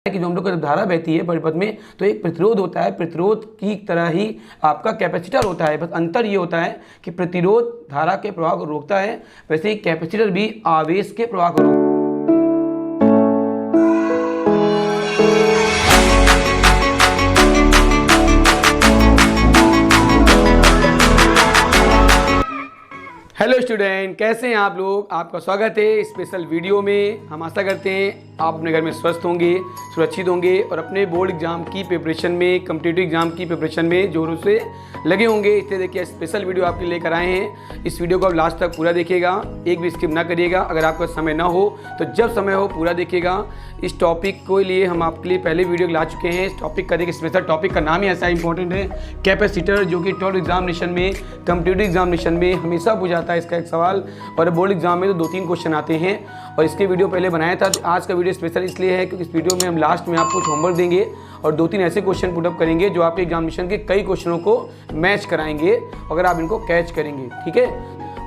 कि जो हम लोग का धारा बहती है परिपथ में तो एक प्रतिरोध होता है, प्रतिरोध की तरह ही आपका कैपेसिटर होता है। बस अंतर ये होता है कि प्रतिरोध धारा के प्रवाह को रोकता है, वैसे ही कैपेसिटर भी आवेश के प्रवाह को रोकता है। हेलो स्टूडेंट, कैसे हैं आप लोग। आपका स्वागत है स्पेशल वीडियो में। हम आशा करते हैं आप अपने घर में स्वस्थ होंगे, सुरक्षित होंगे और अपने बोर्ड एग्जाम की प्रिपरेशन में, कॉम्पिटिटिव एग्जाम की प्रिपरेशन में जोरों से लगे होंगे। इसलिए देखिए स्पेशल वीडियो आपके लिए लेकर आए हैं। इस वीडियो को आप लास्ट तक पूरा देखिएगा, एक भी स्किप ना करिएगा। अगर आपका समय ना हो तो जब समय हो पूरा देखिएगा। इस टॉपिक के लिए हम आपके लिए पहले वीडियो ला चुके हैं। इस टॉपिक का देखिए स्पेशल टॉपिक का नाम ही ऐसा इंपॉर्टेंट है, कैपेसिटर, जो कि 12 एग्जामिनेशन में, कॉम्पिटिटिव एग्जामिनेशन में हमेशा पूछा जाता है इसका एक सवाल, और बोर्ड एग्जाम में तो 2-3 क्वेश्चन आते हैं। और इसके वीडियो पहले बनाया था। आज का वीडियो स्पेशल इसलिए है क्योंकि इस वीडियो में हम लास्ट में आपको होमवर्क देंगे और 2-3 ऐसे क्वेश्चन पुटअप करेंगे जो आपके एग्जामिनेशन के कई क्वेश्चनों को मैच कराएंगे अगर आप इनको कैच करेंगे, ठीक है।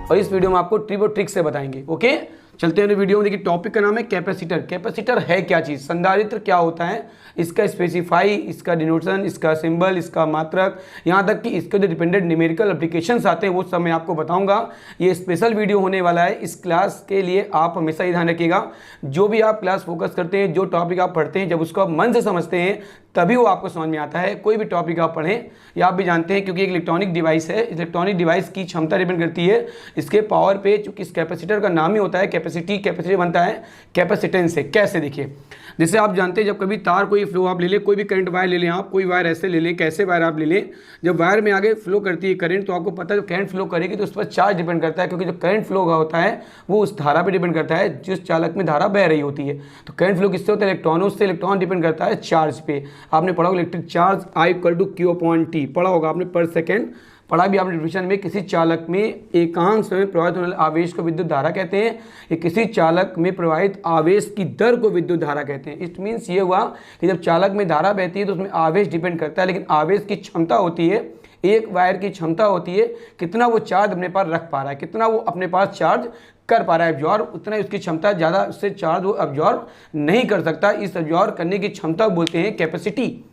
और इस वीडियो में आपको टिप और ट्रिक से बताएंगे। ओके, चलते हैं वीडियो में। देखिए टॉपिक का नाम है कैपेसिटर। कैपेसिटर है क्या चीज़, संधारित्र क्या होता है, इसका स्पेसिफाई, इसका डिनोटेशन, इसका सिंबल, इसका मात्रक, यहाँ तक कि इसके जो डिपेंडेंट न्यूमेरिकल एप्लीकेशंस आते हैं वो सब मैं आपको बताऊंगा। ये स्पेशल वीडियो होने वाला है इस क्लास के लिए। आप हमेशा ये ध्यान रखिएगा, जो भी आप क्लास फोकस करते हैं, जो टॉपिक आप पढ़ते हैं, जब उसको आप मन से समझते हैं तभी वो आपको समझ में आता है। कोई भी टॉपिक आप पढ़ें, या आप भी जानते हैं क्योंकि एक इलेक्ट्रॉनिक डिवाइस है, इलेक्ट्रॉनिक डिवाइस की क्षमता डिपेंड करती है इसके पावर पे। चूँकि इस कैपेसिटर का नाम ही होता है कैपेसिटी, कैपेसिटी बनता है कैपेसिटेंस से। कैसे, देखिए जैसे आप जानते हैं जब कभी तार कोई फ्लो आप ले लें, कोई भी करंट वायर ले लें, आप कोई वायर ऐसे ले लें, कैसे वायर आप ले लें, जब वायर में आगे फ्लो करती है करंट तो आपको पता है जब करंट फ्लो करेगी तो उस पर चार्ज डिपेंड करता है, क्योंकि जो करंट फ्लो होता है वो उस धारा पे डिपेंड करता है जिस चालक में धारा बह रही होती है। तो करंट फ्लो किससे होता है, इलेक्ट्रॉनों से। इलेक्ट्रॉन डिपेंड करता है चार्ज पे। आपने पढ़ा होगा इलेक्ट्रिक चार्ज I=Q/T, पढ़ा होगा आपने पर सेकेंड, पढ़ा भी आपने डिफिनेशन में। किसी चालक में एकांक समय प्रवाहित होने वाले आवेश को विद्युत धारा कहते हैं, या किसी चालक में प्रवाहित आवेश की दर को विद्युत धारा कहते हैं। इट मीन्स ये हुआ कि जब चालक में धारा बहती है तो उसमें आवेश डिपेंड करता है, लेकिन आवेश की क्षमता होती है, एक वायर की क्षमता होती है कितना वो चार्ज अपने पास रख पा रहा है, कितना वो अपने पास चार्ज कर पा रहा है एब्जॉर्ब, उतना ही उसकी क्षमता। ज़्यादा उससे चार्ज वो एब्जॉर्ब नहीं कर सकता। इस एब्जॉर्ब करने की क्षमता बोलते हैं कैपेसिटी।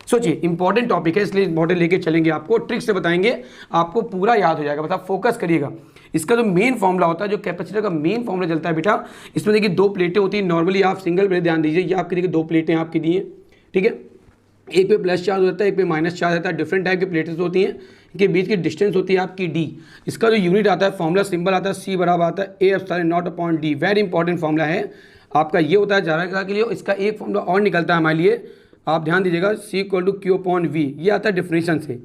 सोचिए इंपॉर्टेंट टॉपिक है इसलिए मॉडल लेके चलेंगे, आपको ट्रिक से बताएंगे, आपको पूरा याद हो जाएगा। बस आप फोकस करिएगा। इसका जो मेन फॉर्मूला होता है, जो कैपेसिटर का मेन फॉर्मूला चलता है बेटा, इसमें देखिए 2 प्लेटें होती हैं। नॉर्मली आप सिंगल प्लेट ध्यान दीजिए, ये आपकी देखिए 2 प्लेटें आपकी दी हैं, ठीक है। एक पे प्लस चार्ज होता है, एक पे माइनस चार्ज होता है। डिफरेंट टाइप की प्लेटें होती हैं, इनके बीच की डिस्टेंस होती है आपकी d। इसका जो यूनिट आता है, फॉर्मूला सिंबल आता है, C बराबर आता है A/0/d। वेरी इंपॉर्टेंट फॉर्मूला है आपका। ये होता है धारा के लिए। इसका एक फॉर्मूला और निकलता है हमारे लिए, आप ध्यान दीजिएगा, C=Q/V। ये आता है डिफिनेशन से।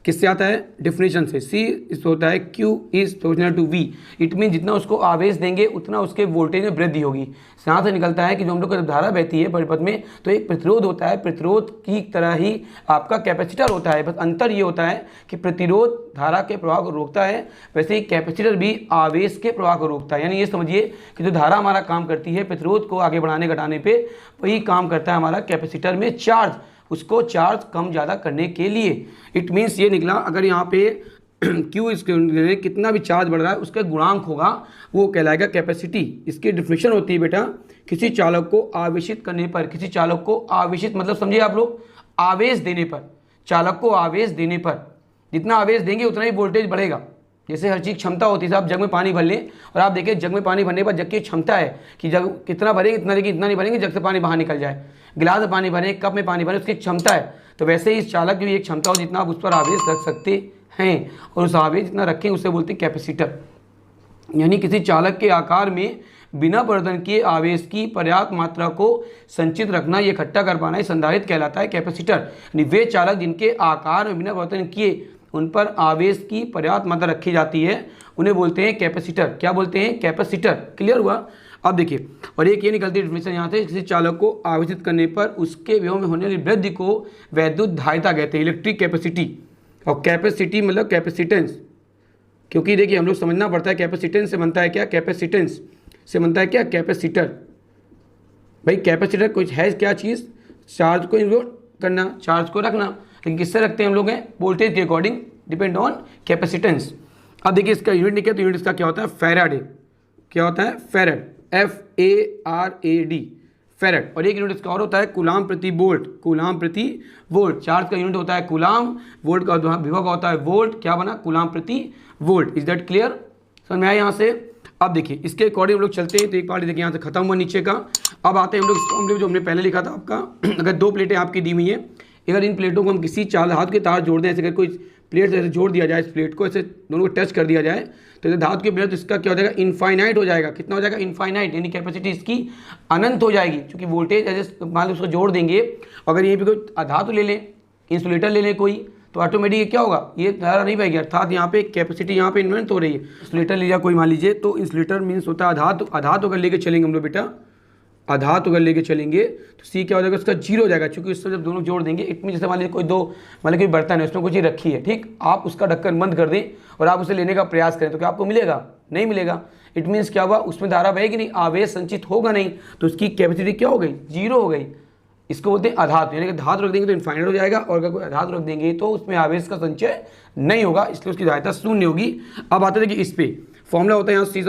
किससे आता है, डिफिनेशन से। C इस होता है Q=V। इट मीन जितना उसको आवेश देंगे उतना उसके वोल्टेज में वृद्धि होगी। यहाँ से निकलता है कि जो हम लोग का धारा बहती है परिपथ में तो एक प्रतिरोध होता है, प्रतिरोध की तरह ही आपका कैपेसिटर होता है। बस अंतर ये होता है कि प्रतिरोध धारा के प्रवाह को रोकता है, वैसे ही कैपेसिटर भी आवेश के प्रवाह को रोकता है। यानी ये समझिए कि जो धारा हमारा काम करती है प्रतिरोध को आगे बढ़ाने घटाने पर, वही काम करता है हमारा कैपेसिटर में चार्ज, उसको चार्ज कम ज़्यादा करने के लिए। इट मीन्स ये निकला, अगर यहाँ पे Q इसके कितना भी चार्ज बढ़ रहा है उसका गुणांक होगा, वो कहलाएगा कैपेसिटी। इसकी डिफिनेशन होती है बेटा, किसी चालक को आवेशित करने पर, किसी चालक को आवेशित मतलब समझिए आप लोग, आवेश देने पर, चालक को आवेश देने पर जितना आवेश देंगे उतना ही वोल्टेज बढ़ेगा। जैसे हर चीज़ क्षमता होती है। आप जग में पानी भर लें और आप देखिए जग में पानी भरने पर जग की क्षमता है कि जग कितना भरेंगे, इतना देखिए, इतना नहीं भरेंगे जग से पानी बाहर निकल जाए। गिलास में पानी भरें, कप में पानी भरें, उसकी क्षमता है। तो वैसे ही इस चालक की भी एक क्षमता हो जितना आप उस पर आवेश रख सकते हैं, और उस आवेश जितना रखें उसे बोलते हैं कैपेसिटर। यानी किसी चालक के आकार में बिना परिवर्तन किए आवेश की पर्याप्त मात्रा को संचित रखना, ये इकट्ठा कर पाना, ये संधारित्र कहलाता है कैपेसिटर। यानी वे चालक जिनके आकार में बिना परिवर्तन किए उन पर आवेश की पर्याप्त मात्रा रखी जाती है उन्हें बोलते हैं कैपेसिटर। क्या बोलते हैं, कैपेसिटर। क्लियर हुआ। अब देखिए, और एक ये निकलती है डिफिनेशन यहाँ से, किसी चालक को आवेशित करने पर उसके विभव में होने वाली वृद्धि को वैद्युत धारिता कहते हैं, इलेक्ट्रिक कैपेसिटी। और कैपेसिटी मतलब कैपेसिटेंस, क्योंकि देखिए हम लोग समझना पड़ता है कैपेसिटेंस से बनता है क्या, कैपेसिटेंस से बनता है क्या, कैपेसिटर। भाई कैपेसिटर कुछ है क्या चीज़, चार्ज को इन्वोल्व करना, चार्ज को रखना, लेकिन किससे रखते हैं हम लोग हैं, वोल्टेज के अकॉर्डिंग, डिपेंड ऑन कैपेसिटेंस। अब देखिए इसका यूनिट निकले तो यूनिट इसका क्या होता है, फैराडे। क्या होता है, फैराड, FARAD, फेरेड। और एक यूनिट इसका और होता है कूलाम प्रति वोल्ट, कूलाम प्रति वोल्ट। चार्ज का यूनिट होता है कूलाम, वोल्ट का विभव होता है वोल्ट, क्या बना, कूलाम प्रति वोल्ट। इज दैट क्लियर, समझ में आया यहाँ से। अब देखिए इसके अकॉर्डिंग हम लोग चलते हैं। तो एक पार्ट देखिए यहाँ से खत्म हुआ नीचे का। अब आते हैं हम लोग इस फॉर्मूले जो हमने पहले लिखा था आपका। अगर दो प्लेटें आपकी दी हुई हैं, अगर इन प्लेटों को हम किसी चार धातु के तार जोड़ दें, ऐसे अगर कोई प्लेट से ऐसे जोड़ दिया जाए, इस प्लेट को ऐसे दोनों को टच कर दिया जाए, तो ये धातु की प्लेट, तो इसका क्या हो जाएगा, इनफाइनाइट हो जाएगा। कितना हो जाएगा, इनफाइनाइट, यानी कैपेसिटी इसकी अनंत हो जाएगी। क्योंकि वोल्टेज ऐसे मान लो उसको जोड़ देंगे, अगर यहीं पे कोई धातु ले लें, इंसुलेटर ले लें कोई, तो ऑटोमेटिक क्या होगा, ये धारा नहीं पाएगी, अर्थात यहाँ पे कैपेसिटी यहाँ पे इन्वेंट हो रही है। इंसुलेटर लीजिए कोई मान लीजिए, तो इंसुलेटर मीन्स होता है आधातु। आधातु अगर लेके चलेंगे हम लोग बेटा, आधातु अगर लेके चलेंगे तो सी क्या हो जाएगा, उसका जीरो हो जाएगा। क्योंकि इससे जब दोनों जोड़ देंगे, इट मीन जैसे मान लीजिए कोई दो, मान लीजिए कोई बर्तन है, उसमें कुछ चीज़ रखी है, ठीक, आप उसका ढक्कन बंद कर दें और आप उसे लेने का प्रयास करें, तो क्या आपको मिलेगा, नहीं मिलेगा। इट मीन्स क्या हुआ, उसमें धारा बहेगी नहीं, आवेश संचित होगा नहीं, तो उसकी कैपेसिटी क्या हो गई, जीरो हो गई। इसको बोलते हैं आधातु, यानी कि धातु रख देंगे तो इनफाइनाइट हो जाएगा, और अगर कोई आधातु रख देंगे तो उसमें आवेश का संचय नहीं होगा, इसलिए उसकी धारिता शून्य होगी। अब आते देखिए इस पे फॉर्मूला होता है, यहाँ C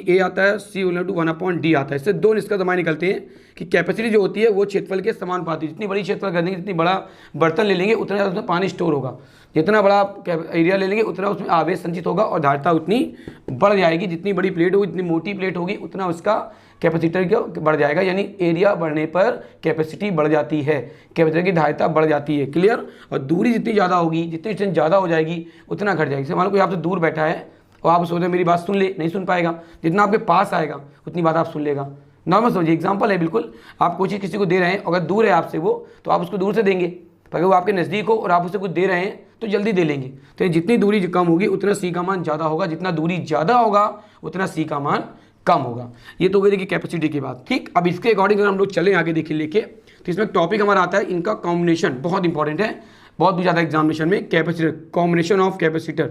A आता है, C = 1/D आता है। इससे दो निष्कर्ष हमारे निकलते हैं कि कैपेसिटी जो होती है वो क्षेत्रफल के समानुपाती। जितनी बड़ी क्षेत्रफल कर देंगे, जितनी बड़ा बर्तन ले लेंगे, उतना ज़्यादा उसमें पानी स्टोर होगा। जितना बड़ा एरिया ले लेंगे, उतना उसमें आवेश संचित होगा और धारिता उतनी बढ़ जाएगी। जितनी बड़ी प्लेट होगी, जितनी मोटी प्लेट होगी, उतना उसका कैपेसिटर बढ़ जाएगा। यानी एरिया बढ़ने पर कैपेसिटी बढ़ जाती है, कैपेसिटर की धारिता बढ़ जाती है। क्लियर। और दूरी जितनी ज़्यादा होगी, जितनी डिस्टेंस ज़्यादा हो जाएगी, उतना घट जाएगी। जैसे मान लो कोई आपसे दूर बैठा है और आप सोचते मेरी बात सुन ले, नहीं सुन पाएगा। जितना आपके पास आएगा उतनी बात आप सुन लेगा। नॉर्मल समझिए, एग्जांपल है बिल्कुल। आप कोई चीज़ किसी को दे रहे हैं, अगर दूर है आपसे वो, तो आप उसको दूर से देंगे। अगर वो आपके नज़दीक हो और आप उसे कुछ दे रहे हैं तो जल्दी दे लेंगे। तो जितनी दूरी कम होगी उतना सी का मान ज़्यादा होगा, जितना दूरी ज़्यादा होगा उतना सी का मान कम होगा। ये तो हो गई देखिए कैपेसिटी की बात। ठीक, अब इसके अकॉर्डिंग अगर हम लोग चलें आगे देखिए लेके, तो इसमें टॉपिक हमारा आता है इनका कॉम्बिनेशन, बहुत इंपॉर्टेंट है, बहुत भी ज़्यादा एग्जामिनेशन में। कैपेसिटर, कॉम्बिनेशन ऑफ कैपेसिटर,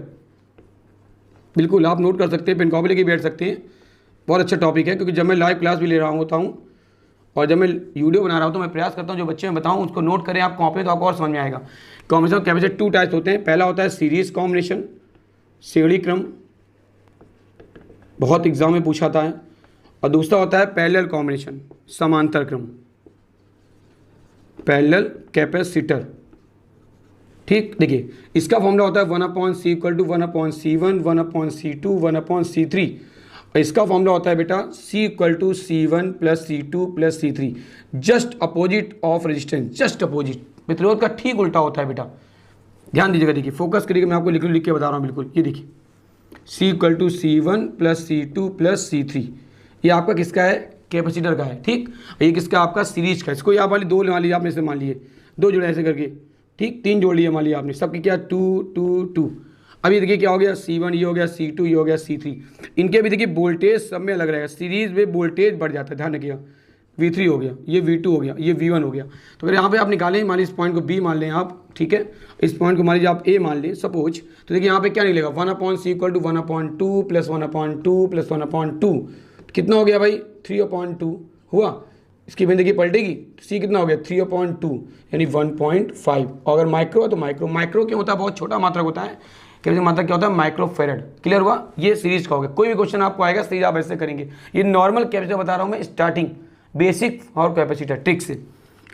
बिल्कुल आप नोट कर सकते हैं, पेन कॉपी लेके बैठ सकते हैं। बहुत अच्छा टॉपिक है, क्योंकि जब मैं लाइव क्लास भी ले रहा होता हूँ और जब मैं वीडियो बना रहा हूँ तो मैं प्रयास करता हूँ जो बच्चे मैं बताऊँ उसको नोट करें आप कॉपी, तो आपको और समझ में आएगा। Combination of capacitor two types होते हैं। पहला होता है सीरीज कॉम्बिनेशन, श्रेणी क्रम, बहुत एग्जाम में पूछा था है। और दूसरा होता है पैरेलल कॉम्बिनेशन, समांतर क्रम, पैरेलल कैपेसिटर। ठीक, देखिए इसका फॉर्मूला होता है 1/C = 1/C1, 1/C2, 1/C3। और इसका फॉर्मूला होता है बेटा C = C1 + C2 + C3, just opposite of resistance, just opposite, प्रतिरोध का ठीक उल्टा होता है बेटा। ध्यान दीजिएगा, देखिए फोकस करिएगा, मैं आपको लिख के बता रहा हूँ बिल्कुल। ये देखिए C = C1 + C2 + C3, ये आपका किसका है, कैपेसिटर का है। ठीक, ये किसका, आपका सीरीज का। इसको यहाँ वाली दो मान लीजिए आपने, इसे मान लिए दो जोड़े ऐसे करके, ठीक, तीन जोड़ लिए मान लिया आपने, सबकी क्या 2 2 2। अब ये देखिए क्या हो गया, C1 ये हो गया, C2 ये हो गया, C3। इनके भी देखिए वोल्टेज सब में अलग रहेगा। सीरीज में वोल्टेज बढ़ जाता है, ध्यान रखिएगा। V3 हो गया, ये V2 हो गया, ये V1 हो गया। तो अगर यहाँ पे आप निकालें, मान लीजिए इस पॉइंट को B मान लें आप, ठीक है, इस पॉइंट को मान लीजिए आप A मान लें सपोज, तो देखिए यहाँ पे क्या निकलेगा, 1/C = 1/2 + 1/2 + 1/2, कितना हो गया भाई, 3/2 हुआ। इसकी वैल्यू देखिए पलटेगी, तो C कितना हो गया, 3/2 यानी 1.5। और अगर माइक्रो है तो माइक्रो क्या होता है, बहुत छोटा मात्रक होता है। कैसे मात्रक क्या होता है, माइक्रो फेरेड। क्लियर हुआ, ये सीरीज का हो गया। कोई भी क्वेश्चन आपको आएगा सीरीज आप ऐसे करेंगे। ये नॉर्मल कैपेसिटर बता रहा हूँ मैं, स्टार्टिंग बेसिक और कैपेसिटर ट्रिक से।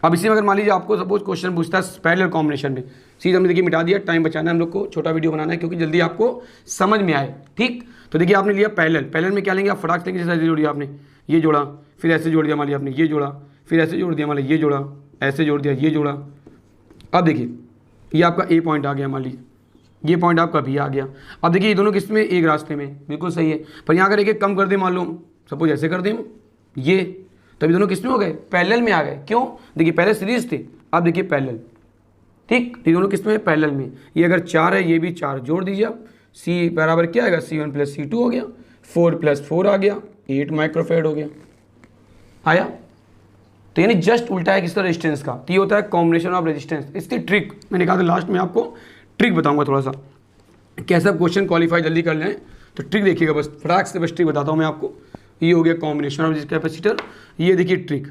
अब इसी में अगर मान लीजिए आपको सपोज क्वेश्चन पूछता है पैरेलल कॉम्बिनेशन में, सीरीज हमने देखिए मिटा दिया, टाइम बचाना है हम लोग को, छोटा वीडियो बनाना है क्योंकि जल्दी आपको समझ में आए। ठीक, तो देखिए आपने लिया पैरेलल में क्या लेंगे आप, फटाक लेंगे, जैसे जोड़िए आपने, ये जोड़ा, फिर ऐसे जोड़ दिया मान लिया आपने, ये जोड़ा, फिर ऐसे जोड़ दिया मान लिया, ये जोड़ा, ऐसे जोड़ दिया, ये जोड़ा। अब देखिए ये आपका A पॉइंट आ गया, मान लीजिए ये पॉइंट आपका B आ गया। अब देखिए ये दोनों किस में, एक रास्ते में, बिल्कुल सही है। पर यहाँ अगर एक कम कर दे, मान लो सपोज ऐसे कर दें ये, तभी दोनों किस में हो गए, पैरेलल में आ गए। क्यों, देखिए पहले सीरीज थे, अब देखिए पैरेलल। ठीक, ये दोनों किस में, पैरेलल में। ये अगर 4 है, ये भी 4 जोड़ दीजिए आप, C बराबर क्या आएगा, C1 + C2 हो गया, 4 + 4 आ गया, 8 माइक्रोफेरेड हो गया। आया, तो यानी जस्ट उल्टा है किसका, रेजिस्टेंस का। तो ये होता है कॉम्बिनेशन ऑफ रेजिस्टेंस। इसकी ट्रिक मैंने कहा था लास्ट में आपको ट्रिक बताऊंगा, थोड़ा सा कैसे आप क्वेश्चन क्वालिफाई जल्दी कर लें। तो ट्रिक देखिएगा, बस फटाक से बस ट्रिक बताता हूँ मैं आपको। ये हो गया कॉम्बिनेशन ऑफ कैपेसिटर। ये देखिए ट्रिक,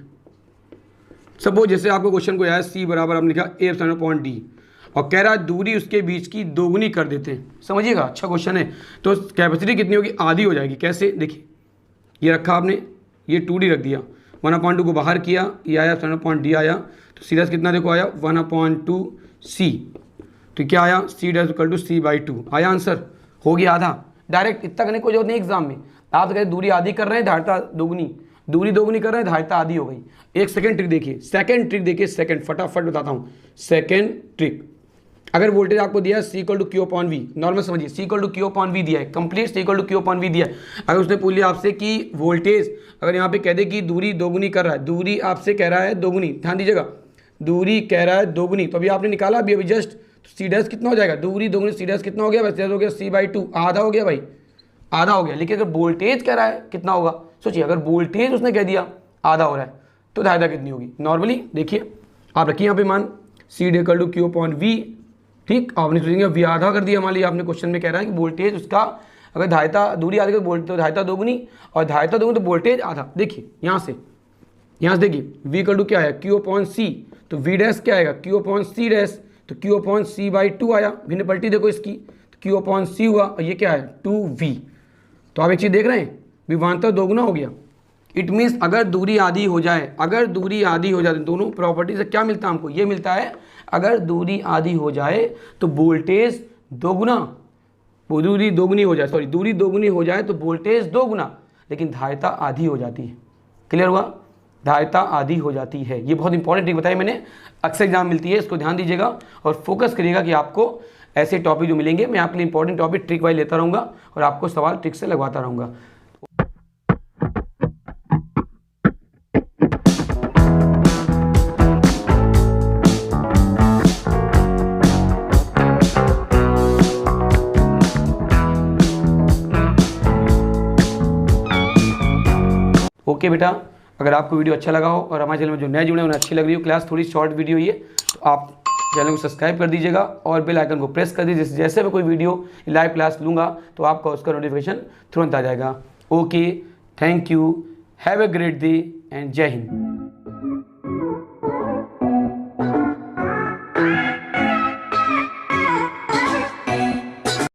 सपोज जैसे आपको क्वेश्चन को आया C बराबर आपने लिखा A/D और कह रहा है दूरी उसके बीच की दोगुनी कर देते हैं। समझिएगा, अच्छा क्वेश्चन है। तो कैपेसिटी कितनी होगी, आधी हो जाएगी। कैसे, देखिए ये रखा आपने, ये 2D रख दिया, 1/2 को बाहर किया, ये आया 7/d आया, तो सीधा कितना देखो आया 1/2c। तो क्या आया c dash equal to c/2 आया आंसर, हो गया आधा। डायरेक्ट इतना करने की कोई जरूरत नहीं एग्जाम में। आप तो कहते दूरी आधी कर रहे हैं, धारिता दोगुनी, दूरी दोगुनी कर रहे हैं, धारिता आधी हो गई। एक सेकंड ट्रिक देखिए, सेकंड ट्रिक देखिए, सेकंड फटाफट बताता हूँ। सेकंड ट्रिक, अगर वोल्टेज आपको दिया है C = Q/V, नॉर्मल समझिए, C = Q/V दिया है, कंप्लीट C = Q/V दिया है। अगर उसने पूछ लिया आपसे कि वोल्टेज, अगर यहाँ पे कह दे कि दूरी दोगुनी कर रहा है, दूरी आपसे कह रहा है दोगुनी, ध्यान दीजिएगा, दूरी कह रहा है दोगुनी, तो अभी आपने निकाला अभी जस्ट, तो C' कितना हो जाएगा, दूरी दोगुनी C' कितना हो गया, वैसे हो गया c/2, आधा हो गया भाई, आधा हो गया। लेकिन अगर वोल्टेज कह रहा है कितना होगा, सोचिए, अगर वोल्टेज उसने कह दिया आधा हो रहा है तो धारिता कितनी होगी। नॉर्मली देखिए, आप रखिए यहाँ पे मान C = Q/V, ठीक। आपने सोचेंगे V आधा कर दिया, मान लीजिए आपने क्वेश्चन में कह रहा है कि वोल्टेज उसका, अगर धारिता दूरी आधी तो धारिता दोगुनी, और धारिता दोगुनी तो वोल्टेज आधा। देखिए यहाँ से देखिए V = क्या है Q/C, तो V' क्या आएगा Q/C', तो Q/C/2 आया। भिन्न पलटी देखो इसकी, तो Q/C हुआ, और ये क्या है 2V। तो आप एक चीज़ देख रहे हैं, विभवांतर दोगुना हो गया। इट मीन्स अगर दूरी आधी हो जाए, अगर दूरी आधी हो जाए, दोनों प्रॉपर्टी से क्या मिलता है हमको, ये मिलता है, अगर दूरी आधी हो जाए तो वोल्टेज दोगुना, दूरी दोगुनी हो जाए, सॉरी दूरी दोगुनी हो जाए तो वोल्टेज दोगुना, लेकिन धारिता आधी हो जाती है। क्लियर हुआ, धारिता आधी हो जाती है। ये बहुत इंपॉर्टेंट ट्रिक बताई मैंने, अक्सर एग्जाम मिलती है, इसको ध्यान दीजिएगा और फोकस करिएगा कि आपको ऐसे टॉपिक जो मिलेंगे, मैं आपके लिए इंपॉर्टेंट टॉपिक ट्रिक वाइज लेता रहूँगा और आपको सवाल ट्रिक से लगवाता रहूँगा। ओके बेटा, अगर आपको वीडियो अच्छा लगा हो और हमारे चैनल में जो नए जुड़े हैं उन्हें अच्छी लग रही हो क्लास, थोड़ी शॉर्ट वीडियो ये, तो आप चैनल को सब्सक्राइब कर दीजिएगा और बेल आइकन को प्रेस कर दीजिए। जैसे मैं कोई वीडियो लाइव क्लास लूँगा तो आपका उसका नोटिफिकेशन तुरंत आ जाएगा। Okay, thank you, have a great day and जय हिंद।